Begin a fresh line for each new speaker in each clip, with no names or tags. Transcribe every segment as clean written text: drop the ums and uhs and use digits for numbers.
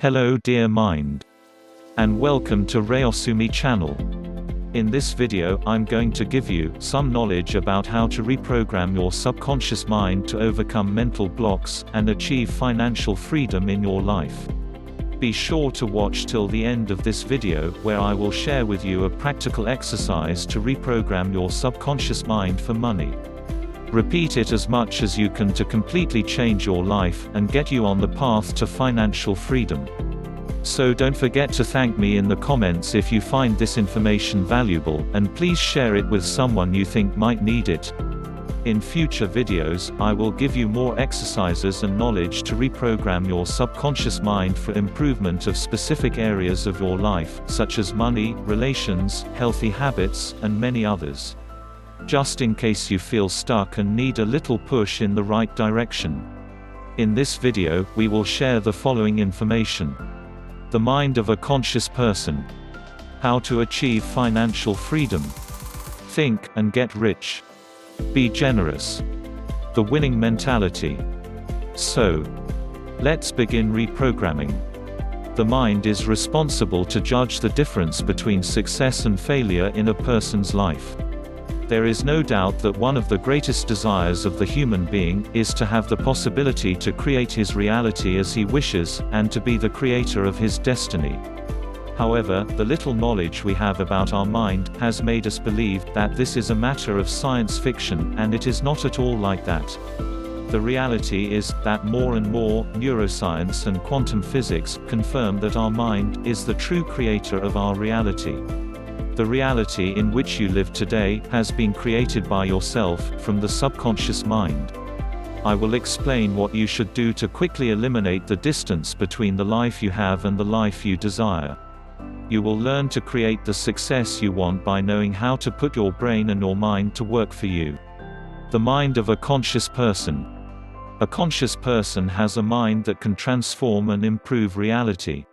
Hello dear mind, and welcome to Reyosumi channel. In this video, I'm going to give you some knowledge about how to reprogram your subconscious mind to overcome mental blocks and achieve financial freedom in your life. Be sure to watch till the end of this video, where I will share with you a practical exercise to reprogram your subconscious mind for money. Repeat it as much as you can to completely change your life and get you on the path to financial freedom. So don't forget to thank me in the comments if you find this information valuable, and please share it with someone you think might need it. In future videos, I will give you more exercises and knowledge to reprogram your subconscious mind for improvement of specific areas of your life, such as money, relations, healthy habits, and many others. Just in case you feel stuck and need a little push in the right direction. In this video, we will share the following information. The mind of a conscious person. How to achieve financial freedom. Think and get rich. Be generous. The winning mentality. So, let's begin reprogramming. The mind is responsible to judge the difference between success and failure in a person's life. There is no doubt that one of the greatest desires of the human being is to have the possibility to create his reality as he wishes, and to be the creator of his destiny. However, the little knowledge we have about our mind has made us believe that this is a matter of science fiction, and it is not at all like that. The reality is that more and more neuroscience and quantum physics confirm that our mind is the true creator of our reality. The reality in which you live today has been created by yourself, from the subconscious mind. I will explain what you should do to quickly eliminate the distance between the life you have and the life you desire. You will learn to create the success you want by knowing how to put your brain and your mind to work for you. The mind of a conscious person. A conscious person has a mind that can transform and improve reality.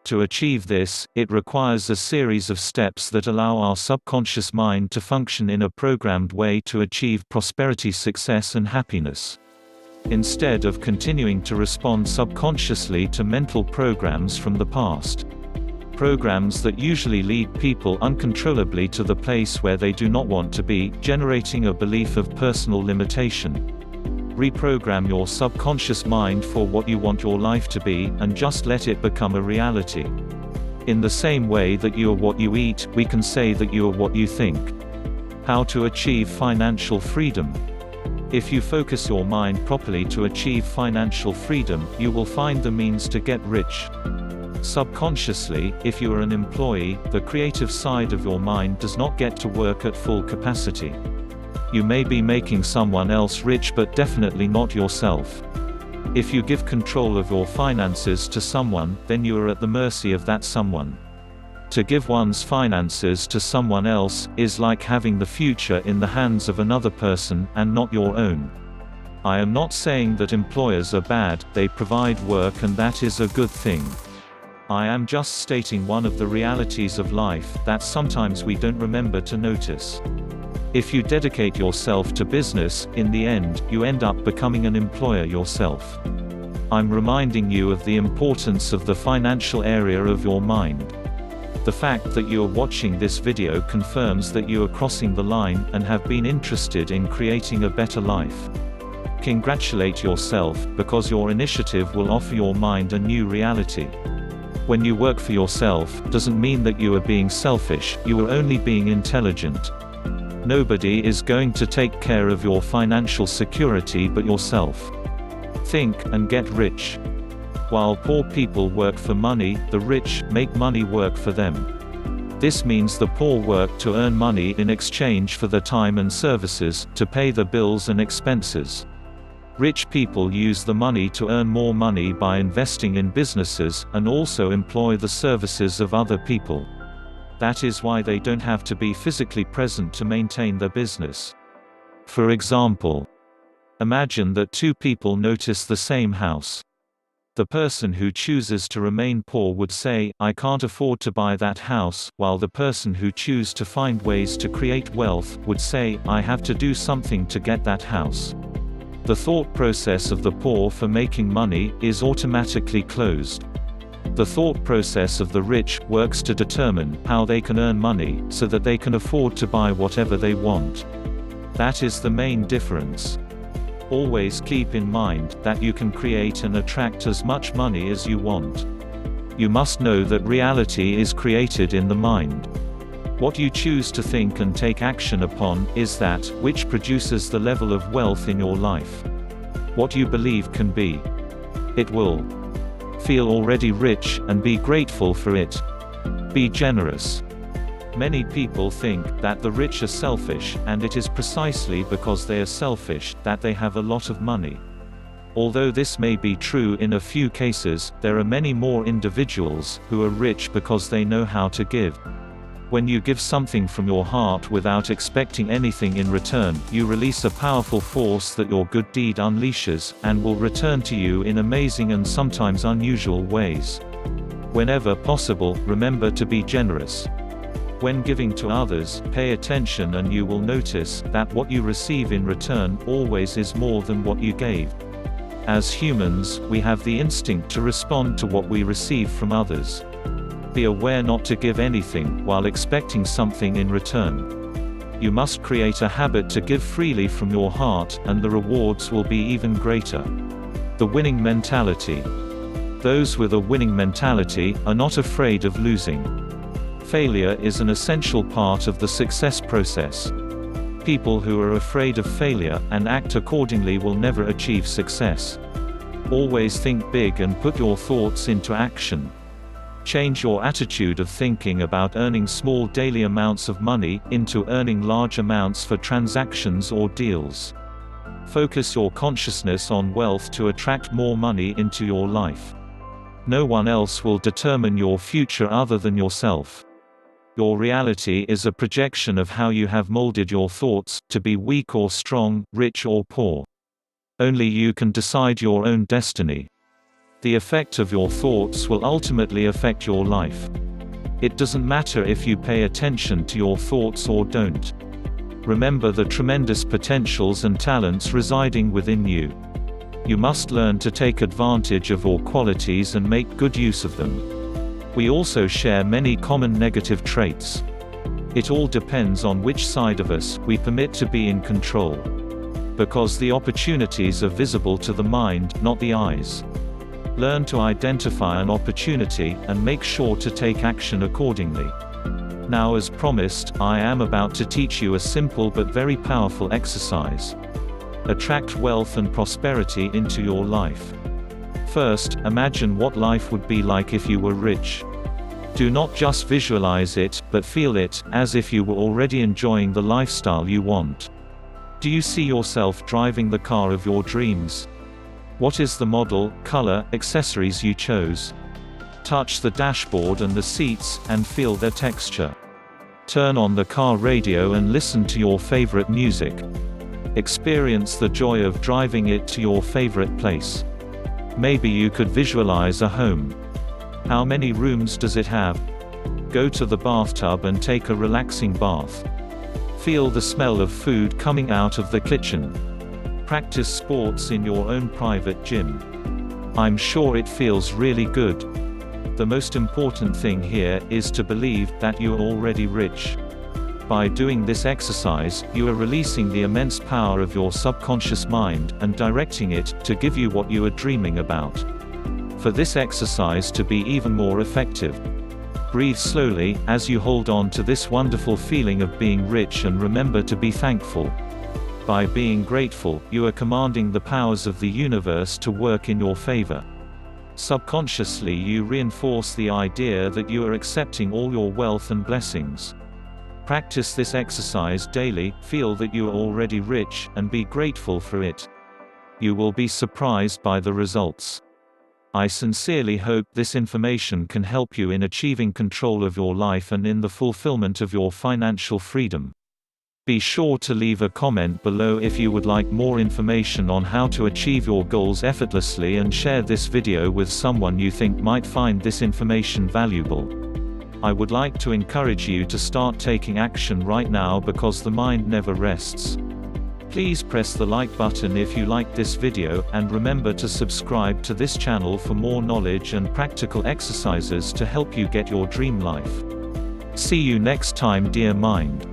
To achieve this, it requires a series of steps that allow our subconscious mind to function in a programmed way to achieve prosperity, success, and happiness. Instead of continuing to respond subconsciously to mental programs from the past. Programs that usually lead people uncontrollably to the place where they do not want to be, generating a belief of personal limitation. Reprogram your subconscious mind for what you want your life to be, and just let it become a reality. In the same way that you are what you eat, we can say that you are what you think. How to achieve financial freedom. If you focus your mind properly to achieve financial freedom, you will find the means to get rich. Subconsciously, if you are an employee, the creative side of your mind does not get to work at full capacity. You may be making someone else rich, but definitely not yourself. If you give control of your finances to someone, then you are at the mercy of that someone. To give one's finances to someone else is like having the future in the hands of another person, and not your own. I am not saying that employers are bad, they provide work and that is a good thing. I am just stating one of the realities of life that sometimes we don't remember to notice. If you dedicate yourself to business, in the end, you end up becoming an employer yourself. I'm reminding you of the importance of the financial area of your mind. The fact that you are watching this video confirms that you are crossing the line, and have been interested in creating a better life. Congratulate yourself, because your initiative will offer your mind a new reality. When you work for yourself, doesn't mean that you are being selfish, you are only being intelligent. Nobody is going to take care of your financial security but yourself. Think and get rich. While poor people work for money, the rich make money work for them. This means the poor work to earn money in exchange for the time and services, to pay the bills and expenses. Rich people use the money to earn more money by investing in businesses, and also employ the services of other people. That is why they don't have to be physically present to maintain their business. For example, imagine that two people notice the same house. The person who chooses to remain poor would say, "I can't afford to buy that house," while the person who chooses to find ways to create wealth would say, "I have to do something to get that house." The thought process of the poor for making money is automatically closed. The thought process of the rich works to determine how they can earn money, so that they can afford to buy whatever they want. That is the main difference. Always keep in mind that you can create and attract as much money as you want. You must know that reality is created in the mind. What you choose to think and take action upon is that which produces the level of wealth in your life. What you believe can be. It will. Feel already rich, and be grateful for it. Be generous. Many people think that the rich are selfish, and it is precisely because they are selfish that they have a lot of money. Although this may be true in a few cases, there are many more individuals who are rich because they know how to give. When you give something from your heart without expecting anything in return, you release a powerful force that your good deed unleashes, and will return to you in amazing and sometimes unusual ways. Whenever possible, remember to be generous. When giving to others, pay attention and you will notice that what you receive in return always is more than what you gave. As humans, we have the instinct to respond to what we receive from others. Be aware not to give anything while expecting something in return. You must create a habit to give freely from your heart, and the rewards will be even greater. The winning mentality. Those with a winning mentality are not afraid of losing. Failure is an essential part of the success process. People who are afraid of failure and act accordingly will never achieve success. Always think big and put your thoughts into action. Change your attitude of thinking about earning small daily amounts of money into earning large amounts for transactions or deals. Focus your consciousness on wealth to attract more money into your life. No one else will determine your future other than yourself. Your reality is a projection of how you have molded your thoughts, to be weak or strong, rich or poor. Only you can decide your own destiny. The effect of your thoughts will ultimately affect your life. It doesn't matter if you pay attention to your thoughts or don't. Remember the tremendous potentials and talents residing within you. You must learn to take advantage of your qualities and make good use of them. We also share many common negative traits. It all depends on which side of us we permit to be in control. Because the opportunities are visible to the mind, not the eyes. Learn to identify an opportunity, and make sure to take action accordingly. Now, as promised, I am about to teach you a simple but very powerful exercise. Attract wealth and prosperity into your life. First, imagine what life would be like if you were rich. Do not just visualize it, but feel it, as if you were already enjoying the lifestyle you want. Do you see yourself driving the car of your dreams? What is the model, color, accessories you chose? Touch the dashboard and the seats, and feel their texture. Turn on the car radio and listen to your favorite music. Experience the joy of driving it to your favorite place. Maybe you could visualize a home. How many rooms does it have? Go to the bathtub and take a relaxing bath. Feel the smell of food coming out of the kitchen. Practice sports in your own private gym. I'm sure it feels really good. The most important thing here is to believe that you are already rich. By doing this exercise, you are releasing the immense power of your subconscious mind, and directing it to give you what you are dreaming about. For this exercise to be even more effective, breathe slowly, as you hold on to this wonderful feeling of being rich, and remember to be thankful. By being grateful, you are commanding the powers of the universe to work in your favor. Subconsciously you reinforce the idea that you are accepting all your wealth and blessings. Practice this exercise daily, feel that you are already rich, and be grateful for it. You will be surprised by the results. I sincerely hope this information can help you in achieving control of your life and in the fulfillment of your financial freedom. Be sure to leave a comment below if you would like more information on how to achieve your goals effortlessly, and share this video with someone you think might find this information valuable. I would like to encourage you to start taking action right now, because the mind never rests. Please press the like button if you liked this video, and remember to subscribe to this channel for more knowledge and practical exercises to help you get your dream life. See you next time, dear mind.